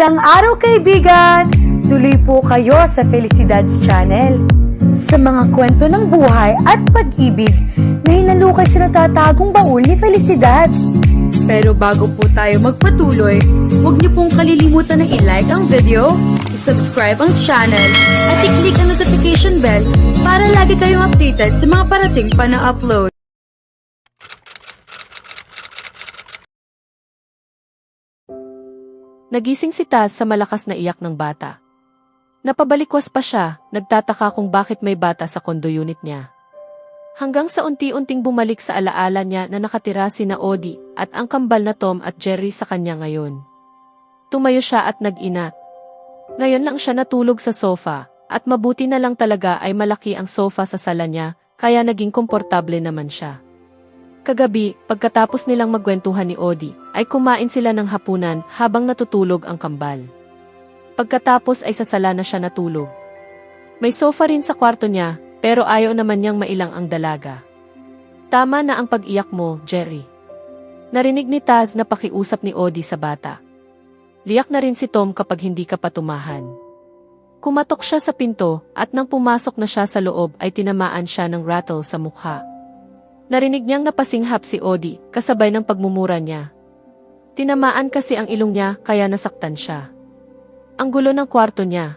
Magandang araw kaibigan! Tuloy po kayo sa Felicidad's Channel. Sa mga kwento ng buhay at pag-ibig na hinalukay sa natatagong baul ni Felicidad. Pero bago po tayo magpatuloy, huwag niyo pong kalilimutan na i-like ang video, i-subscribe ang channel, at i-click ang notification bell para lagi kayong updated sa mga parating pa na upload. Nagising si Taz sa malakas na iyak ng bata. Napabalikwas pa siya, nagtataka kung bakit may bata sa condo unit niya. Hanggang sa unti-unting bumalik sa alaala niya na nakatira sina Odie at ang kambal na Tom at Jerry sa kanya ngayon. Tumayo siya at nag-inat. Ngayon lang siya natulog sa sofa, at mabuti na lang talaga ay malaki ang sofa sa sala niya, kaya naging komportable naman siya. Kagabi, pagkatapos nilang magkwentuhan ni Odie, ay kumain sila ng hapunan habang natutulog ang kambal. Pagkatapos ay sa sala na siya natulog. May sofa rin sa kwarto niya, pero ayaw naman niyang mailang ang dalaga. Tama na ang pag-iyak mo, Jerry. Narinig ni Taz na pakiusap ni Odie sa bata. Liyak na rin si Tom kapag hindi ka patumahan. Kumatok siya sa pinto, at nang pumasok na siya sa loob ay tinamaan siya ng rattle sa mukha. Narinig niyang napasinghap si Odie, kasabay ng pagmumura niya. Tinamaan kasi ang ilong niya, kaya nasaktan siya. Ang gulo ng kwarto niya.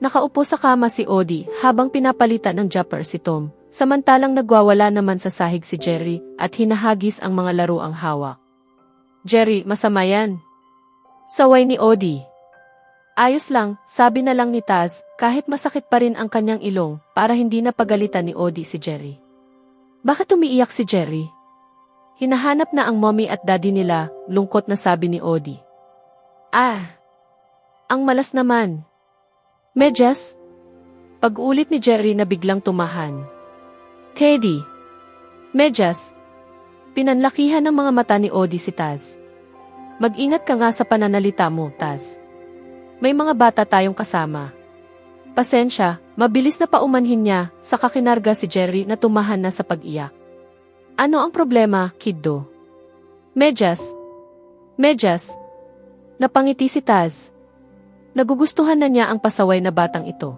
Nakaupo sa kama si Odie habang pinapalitan ng jumper si Tom, samantalang nagwawala naman sa sahig si Jerry at hinahagis ang mga laro ang hawak. Jerry, masama yan. Saway ni Odie. Ayos lang, sabi na lang ni Taz, kahit masakit pa rin ang kanyang ilong, para hindi na pagalitan ni Odie si Jerry. Bakit umiiyak si Jerry? Hinahanap na ang mommy at daddy nila, lungkot na sabi ni Odie. Ang malas naman. Medyas? Pag-ulit ni Jerry na biglang tumahan. Teddy. Medyas. Pinanlakihan ng mga mata ni Odie si Taz. Mag-ingat ka nga sa pananalita mo, Taz. May mga bata tayong kasama. Pasensya, mabilis na paumanhin niya, saka kinarga si Jerry na tumahan na sa pag-iyak. Ano ang problema, kiddo? Medyas. Medyas. Napangiti si Taz. Nagugustuhan na niya ang pasaway na batang ito.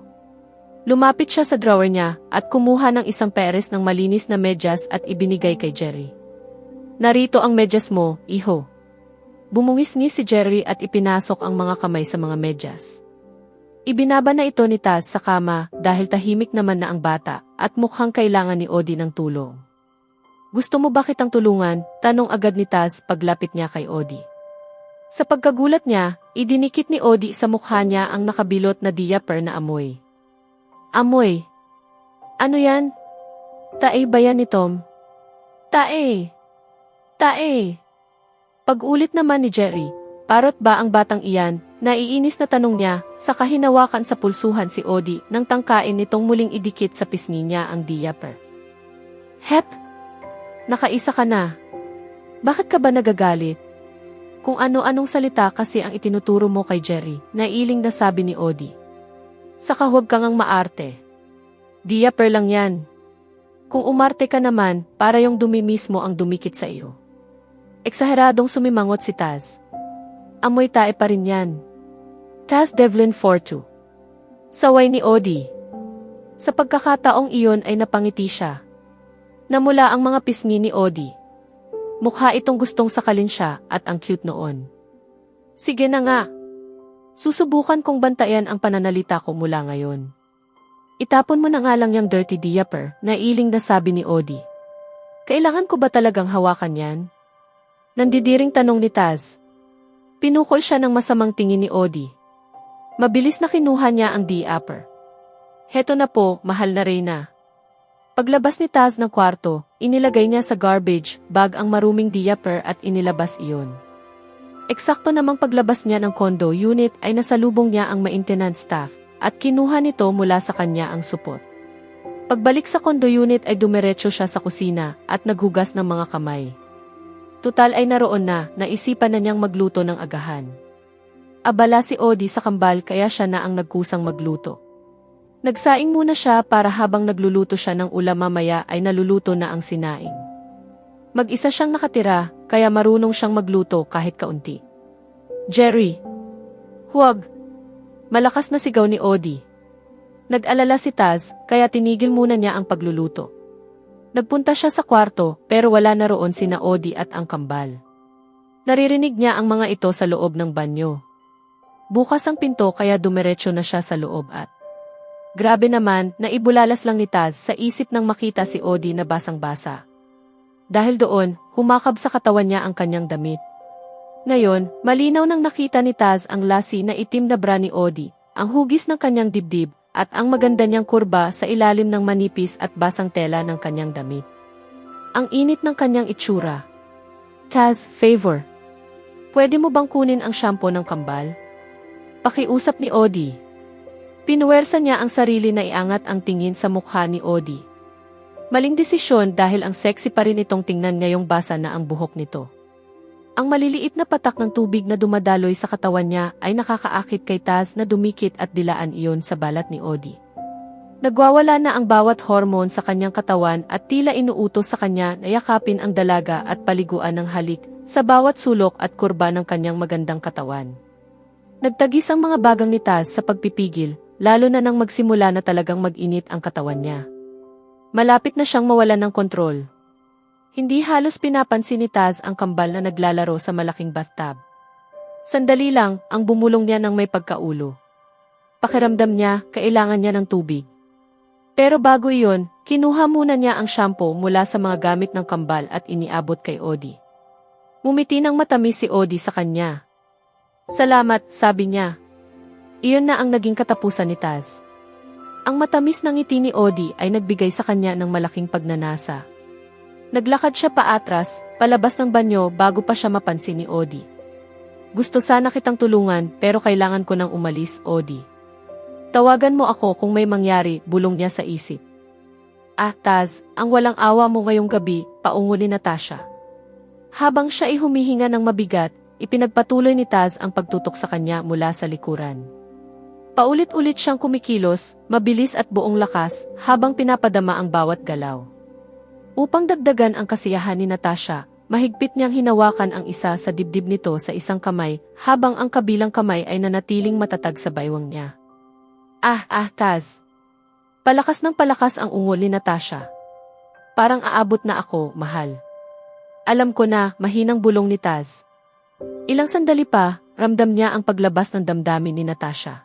Lumapit siya sa drawer niya at kumuha ng isang peres ng malinis na medyas at ibinigay kay Jerry. Narito ang medyas mo, iho. Bumungis-ngis si Jerry at ipinasok ang mga kamay sa mga medyas. Ibinaba na ito ni Taz sa kama dahil tahimik naman na ang bata at mukhang kailangan ni Odie ng tulong. Gusto mo ba kitang tulungan? Tanong agad ni Taz paglapit niya kay Odie. Sa pagkagulat niya, idinikit ni Odie sa mukha niya ang nakabilot na diaper na amoy. Amoy? Ano yan? Tae ba yan ni Tom? Tae! Tae! Pag-ulit naman ni Jerry, parot ba ang batang iyan? Naiinis na tanong niya, saka hinawakan sa pulsuhan si Odie nang tangkain nitong muling idikit sa pisngi niya ang diaper. Hep! Nakaisa ka na. Bakit ka ba nagagalit? Kung ano-anong salita kasi ang itinuturo mo kay Jerry, nailing na sabi ni Odie. Saka huwag kang ang maarte. Diaper lang yan. Kung umarte ka naman, para yung dumi mismo ang dumikit sa iyo. Eksaheradong sumimangot si Taz. Amoy tae pa rin yan. Taz Devlin Fortu. Saway ni Odie. Sa pagkakataong iyon ay napangiti siya. Namula ang mga pisngi ni Odie. Mukha itong gustong sakalin siya at ang cute noon. Sige na nga. Susubukan kong bantayan ang pananalita ko mula ngayon. Itapon mo na nga lang yung dirty diaper, nailing na sabi ni Odie. Kailangan ko ba talagang hawakan yan? Nandidiring tanong ni Taz. Pinukol siya ng masamang tingin ni Odie. Mabilis na kinuha niya ang diaper. Heto na po, mahal na Reyna. Paglabas ni Taz ng kwarto, inilagay niya sa garbage bag ang maruming diaper at inilabas iyon. Eksakto namang paglabas niya ng condo unit ay nasalubong niya ang maintenance staff at kinuha nito mula sa kanya ang supot. Pagbalik sa condo unit ay dumiretso siya sa kusina at naghugas ng mga kamay. Tutal ay naroon na, naisipan na niyang magluto ng agahan. Abala si Odie sa kambal kaya siya na ang nagkusang magluto. Nagsaing muna siya para habang nagluluto siya ng ulam mamaya ay naluluto na ang sinaing. Mag-isa siyang nakatira, kaya marunong siyang magluto kahit kaunti. Jerry. Huwag! Malakas na sigaw ni Odi. Nag-alala si Taz, kaya tinigil muna niya ang pagluluto. Nagpunta siya sa kwarto, pero wala na roon sina Odi at ang kambal. Naririnig niya ang mga ito sa loob ng banyo. Bukas ang pinto kaya dumiretso na siya sa loob at grabe naman, naibulalas lang ni Taz sa isip nang makita si Odi na basang-basa. Dahil doon, humakab sa katawan niya ang kanyang damit. Ngayon, malinaw nang nakita ni Taz ang lasi na itim na bra ni Odi, ang hugis ng kanyang dibdib, at ang maganda niyang kurba sa ilalim ng manipis at basang tela ng kanyang damit. Ang init ng kanyang itsura. Taz, favor. Pwede mo bang kunin ang shampoo ng kambal? Pakiusap ni Odi. Pinuwersa niya ang sarili na iangat ang tingin sa mukha ni Odi. Maling desisyon dahil ang sexy pa rin itong tingnan ngayong basa na ang buhok nito. Ang maliliit na patak ng tubig na dumadaloy sa katawan niya ay nakakaakit kay Taz na dumikit at dilaan iyon sa balat ni Odi. Nagwawala na ang bawat hormone sa kanyang katawan at tila inuutos sa kanya na yakapin ang dalaga at paliguan ng halik sa bawat sulok at kurba ng kanyang magandang katawan. Nagtagis ang mga bagang ni Taz sa pagpipigil, lalo na nang magsimula na talagang mag-init ang katawan niya. Malapit na siyang mawalan ng kontrol. Hindi halos pinapansin ni Taz ang kambal na naglalaro sa malaking bathtub. Sandali lang, ang bumulong niya ng may pagkaulo. Pakiramdam niya, kailangan niya ng tubig. Pero bago iyon, kinuha muna niya ang shampoo mula sa mga gamit ng kambal at iniabot kay Odi. Mumiti ng matamis si Odi sa kanya. Salamat, sabi niya. Iyon na ang naging katapusan ni Taz. Ang matamis ng ngiti ni Odi ay nagbigay sa kanya ng malaking pagnanasa. Naglakad siya paatras, palabas ng banyo bago pa siya mapansin ni Odi. Gusto sana kitang tulungan pero kailangan ko nang umalis, Odi. Tawagan mo ako kung may mangyari, bulong niya sa isip. Ah, Taz, ang walang awa mo ngayong gabi, paungo ni Natasha. Habang siya ay humihinga ng mabigat, ipinagpatuloy ni Taz ang pagtutok sa kanya mula sa likuran. Paulit-ulit siyang kumikilos, mabilis at buong lakas, habang pinapadama ang bawat galaw. Upang dagdagan ang kasiyahan ni Natasha, mahigpit niyang hinawakan ang isa sa dibdib nito sa isang kamay, habang ang kabilang kamay ay nanatiling matatag sa baywang niya. Taz. Palakas ng palakas ang ungol ni Natasha. Parang aabot na ako, mahal. Alam ko na, mahinang bulong ni Taz. Ilang sandali pa, ramdam niya ang paglabas ng damdamin ni Natasha.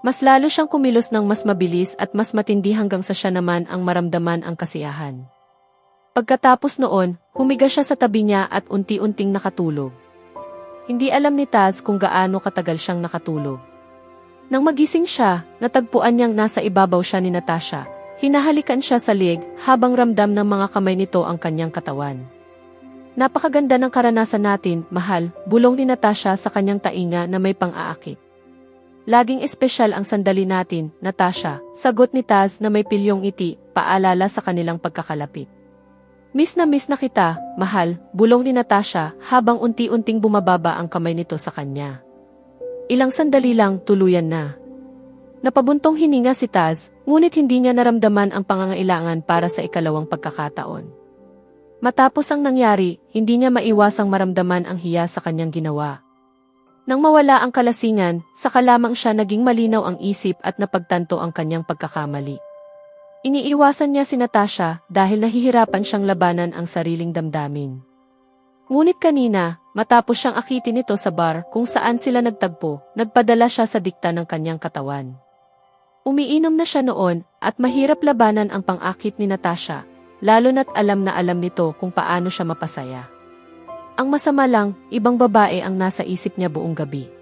Mas lalo siyang kumilos ng mas mabilis at mas matindi hanggang sa siya naman ang maramdaman ang kasiyahan. Pagkatapos noon, humiga siya sa tabi niya at unti-unting nakatulog. Hindi alam ni Taz kung gaano katagal siyang nakatulog. Nang magising siya, natagpuan niyang nasa ibabaw siya ni Natasha. Hinahalikan siya sa leg habang ramdam ng mga kamay nito ang kanyang katawan. Napakaganda ng karanasan natin, mahal, bulong ni Natasha sa kanyang tainga na may pang-aakit. Laging espesyal ang sandali natin, Natasha, sagot ni Taz na may pilyong ngiti, paalala sa kanilang pagkakalapit. Miss na kita, mahal, bulong ni Natasha habang unti-unting bumababa ang kamay nito sa kanya. Ilang sandali lang, tuluyan na. Napabuntong hininga si Taz, ngunit hindi niya naramdaman ang pangangailangan para sa ikalawang pagkakataon. Matapos ang nangyari, hindi niya maiwasang maramdaman ang hiya sa kanyang ginawa. Nang mawala ang kalasingan, saka lamang siya naging malinaw ang isip at napagtanto ang kanyang pagkakamali. Iniiwasan niya si Natasha dahil nahihirapan siyang labanan ang sariling damdamin. Ngunit kanina, matapos siyang akitin nito sa bar kung saan sila nagtagpo, nagpadala siya sa dikta ng kanyang katawan. Umiinom na siya noon at mahirap labanan ang pang-akit ni Natasha, lalo na't alam na alam nito kung paano siya mapasaya. Ang masama lang, ibang babae ang nasa isip niya buong gabi.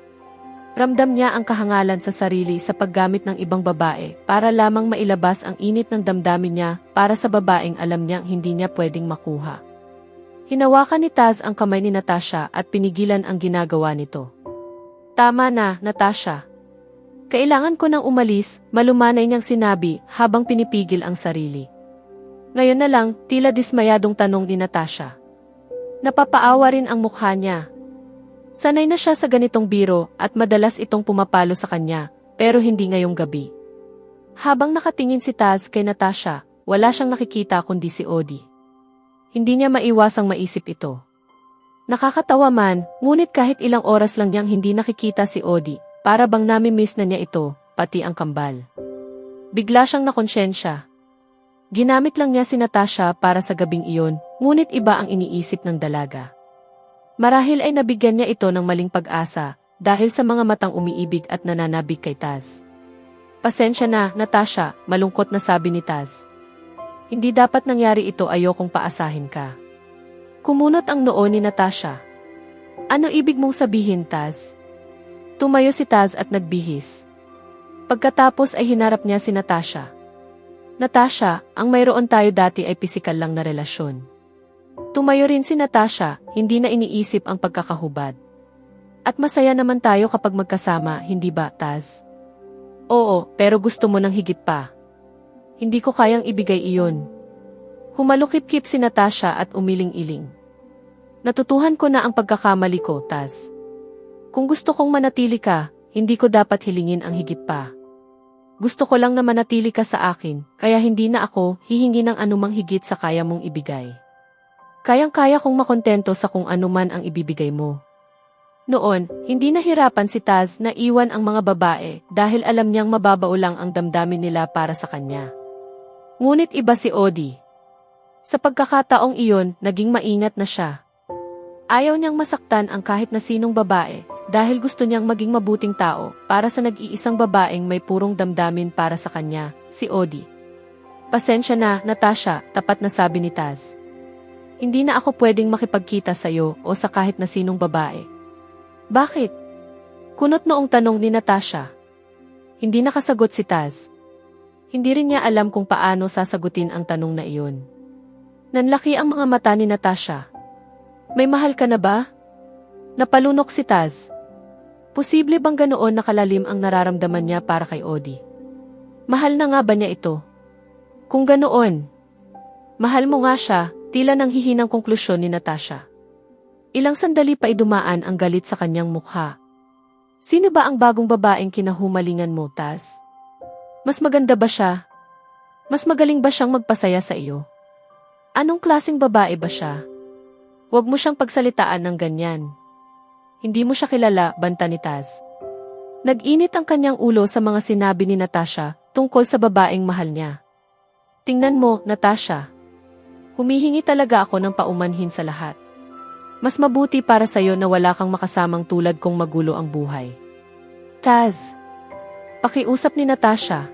Ramdam niya ang kahangalan sa sarili sa paggamit ng ibang babae para lamang mailabas ang init ng damdamin niya para sa babaeng alam niyang hindi niya pwedeng makuha. Hinawakan ni Taz ang kamay ni Natasha at pinigilan ang ginagawa nito. Tama na, Natasha. Kailangan ko nang umalis, malumanay niyang sinabi habang pinipigil ang sarili. Ngayon na lang, tila dismayadong tanong ni Natasha. Napapaawa rin ang mukha niya. Sanay na siya sa ganitong biro at madalas itong pumapalo sa kanya, pero hindi ngayong gabi. Habang nakatingin si Taz kay Natasha, wala siyang nakikita kundi si Odi. Hindi niya maiwasang maisip ito. Nakakatawa man, ngunit kahit ilang oras lang niyang hindi nakikita si Odi, para bang nami-miss na niya ito, pati ang kambal. Bigla siyang nakonsyensya. Ginamit lang niya si Natasha para sa gabing iyon, ngunit iba ang iniisip ng dalaga. Marahil ay nabigyan niya ito ng maling pag-asa, dahil sa mga matang umiibig at nananabig kay Taz. Pasensya na, Natasha, malungkot na sabi ni Taz. Hindi dapat nangyari ito, ayokong paasahin ka. Kumunot ang noo ni Natasha. Ano ibig mong sabihin, Taz? Tumayo si Taz at nagbihis. Pagkatapos ay hinarap niya si Natasha. Natasha, ang mayroon tayo dati ay pisikal lang na relasyon. Tumayo rin si Natasha, hindi na iniisip ang pagkakahubad. At masaya naman tayo kapag magkasama, hindi ba, Taz? Oo, pero gusto mo ng higit pa. Hindi ko kayang ibigay iyon. Humalukip-kip si Natasha at umiling-iling. Natutuhan ko na ang pagkakamali ko, Taz. Kung gusto kong manatili ka, hindi ko dapat hilingin ang higit pa. Gusto ko lang na manatili ka sa akin, kaya hindi na ako hihingi ng anumang higit sa kaya mong ibigay. Kayang-kaya kong makontento sa kung anuman ang ibibigay mo. Noon, hindi nahirapan si Taz na iwan ang mga babae dahil alam niyang mababao lang ang damdamin nila para sa kanya. Ngunit iba si Odi. Sa pagkakataong iyon, naging maingat na siya. Ayaw niyang masaktan ang kahit na sinong babae dahil gusto niyang maging mabuting tao para sa nag-iisang babaeng may purong damdamin para sa kanya, si Odi. Pasensya na, Natasha, tapat na sabi ni Taz. Hindi na ako pwedeng makipagkita sa iyo o sa kahit na sinong babae. Bakit? Kunot noong tanong ni Natasha. Hindi nakasagot si Taz. Hindi rin niya alam kung paano sasagutin ang tanong na iyon. Nanlaki ang mga mata ni Natasha. May mahal ka na ba? Napalunok si Taz. Posible bang ganoon nakalalim ang nararamdaman niya para kay Odi? Mahal na nga ba niya ito? Kung ganoon, mahal mo nga siya, tila nang hihinang konklusyon ni Natasha. Ilang sandali pa idumaan ang galit sa kanyang mukha. Sino ba ang bagong babaeng kinahumalingan mo, Taz? Mas maganda ba siya? Mas magaling ba siyang magpasaya sa iyo? Anong klaseng babae ba siya? Huwag mo siyang pagsalitaan ng ganyan. Hindi mo siya kilala, banta ni Taz. Nag-init ang kanyang ulo sa mga sinabi ni Natasha tungkol sa babaeng mahal niya. Tingnan mo, Natasha. Humihingi talaga ako ng paumanhin sa lahat. Mas mabuti para sa'yo na wala kang makasamang tulad kong magulo ang buhay. Taz. Pakiusap ni Natasha.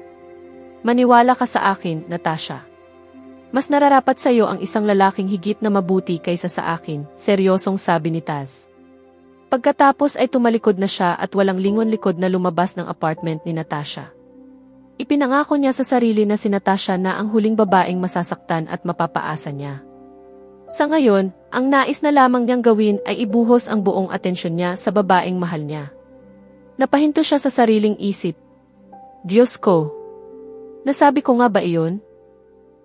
Maniwala ka sa akin, Natasha. Mas nararapat sa'yo ang isang lalaking higit na mabuti kaysa sa akin, seryosong sabi ni Taz. Pagkatapos ay tumalikod na siya at walang lingon-likod na lumabas ng apartment ni Natasha. Ipinangako niya sa sarili na si Natasha na ang huling babaeng masasaktan at mapapaasa niya. Sa ngayon, ang nais na lamang niyang gawin ay ibuhos ang buong atensyon niya sa babaeng mahal niya. Napahinto siya sa sariling isip. Diyos ko! Nasabi ko nga ba iyon?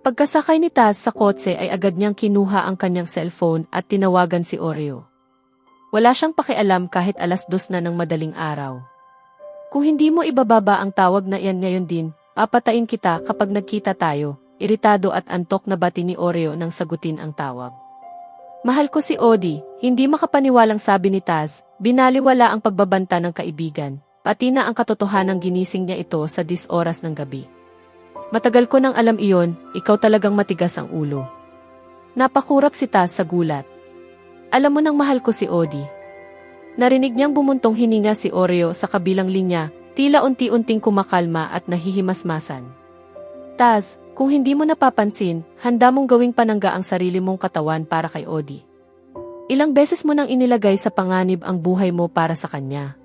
Pagkasakay ni Taz sa kotse ay agad niyang kinuha ang kanyang cellphone at tinawagan si Oreo. Wala siyang pakialam kahit 2:00 na ng madaling araw. Kung hindi mo ibababa ang tawag na iyan ngayon din, papatayin kita kapag nagkita tayo. Iritado at antok na bati ni Oreo nang sagutin ang tawag. Mahal ko si Odi, hindi makapaniwalang sabi ni Taz, binaliwala ang pagbabanta ng kaibigan, pati na ang katotohanang ginising niya ito sa 10 oras ng gabi. Matagal ko nang alam iyon, ikaw talagang matigas ang ulo. Napakurap si Taz sa gulat. Alam mo nang mahal ko si Odi. Narinig niyang bumuntong hininga si Oreo sa kabilang linya, tila unti-unting kumakalma at nahihimasmasan. Taz, kung hindi mo napapansin, handa mong gawing panangga ang sarili mong katawan para kay Odi. Ilang beses mo nang inilagay sa panganib ang buhay mo para sa kanya.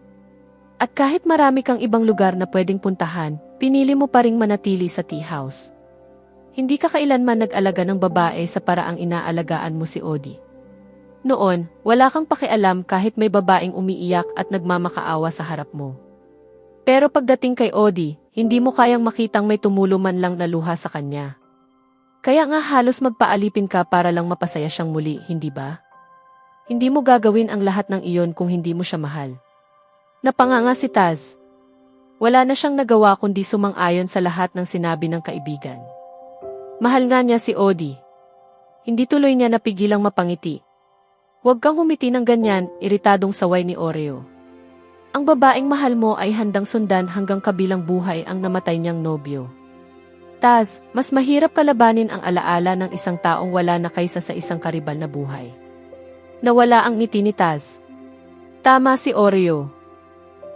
At kahit marami kang ibang lugar na pwedeng puntahan, pinili mo pa ring manatili sa tea house. Hindi ka kailanman nag-alaga ng babae sa paraang inaalagaan mo si Odi. Noon, wala kang pakialam kahit may babaeng umiiyak at nagmamakaawa sa harap mo. Pero pagdating kay Odi, hindi mo kayang makitang may tumulo man lang na luha sa kanya. Kaya nga halos magpaalipin ka para lang mapasaya siyang muli, hindi ba? Hindi mo gagawin ang lahat ng iyon kung hindi mo siya mahal. Napanganga si Taz. Wala na siyang nagawa kundi sumang-ayon sa lahat ng sinabi ng kaibigan. Mahal nga niya si Odi. Hindi tuloy niya napigilang mapangiti. Huwag kang humiti ng ganyan, iritadong saway ni Oreo. Ang babaeng mahal mo ay handang sundan hanggang kabilang buhay ang namatay niyang nobyo. Taz, mas mahirap kalabanin ang alaala ng isang taong wala na kaysa sa isang karibal na buhay. Nawala ang ngiti ni Taz. Tama si Oreo.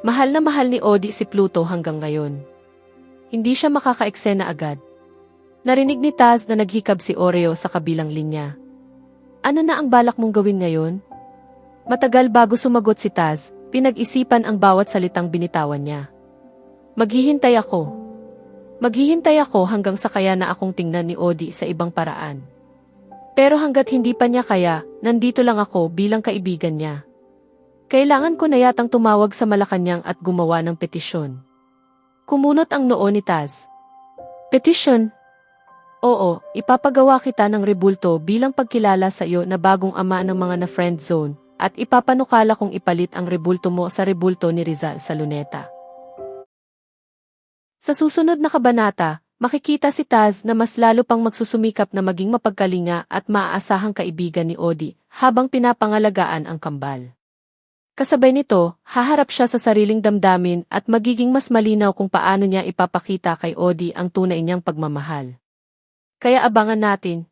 Mahal na mahal ni Odie si Pluto hanggang ngayon. Hindi siya makakaeksena agad. Narinig ni Taz na naghikab si Oreo sa kabilang linya. Ano na ang balak mong gawin ngayon? Matagal bago sumagot si Taz, pinag-isipan ang bawat salitang binitawan niya. Maghihintay ako. Maghihintay ako hanggang sa kaya na akong tingnan ni Odie sa ibang paraan. Pero hanggat hindi pa niya kaya, nandito lang ako bilang kaibigan niya. Kailangan ko na yatang tumawag sa Malacanang at gumawa ng petisyon. Kumunot ang noo ni Taz. Petisyon? Oo, ipapagawa kita ng rebulto bilang pagkilala sa iyo na bagong ama ng mga na-friend zone at ipapanukala kong ipalit ang rebulto mo sa rebulto ni Rizal sa Luneta. Sa susunod na kabanata, makikita si Taz na mas lalo pang magsusumikap na maging mapagkalinga at maaasahang kaibigan ni Odie habang pinapangalagaan ang kambal. Kasabay nito, haharap siya sa sariling damdamin at magiging mas malinaw kung paano niya ipapakita kay Odie ang tunay niyang pagmamahal. Kaya abangan natin.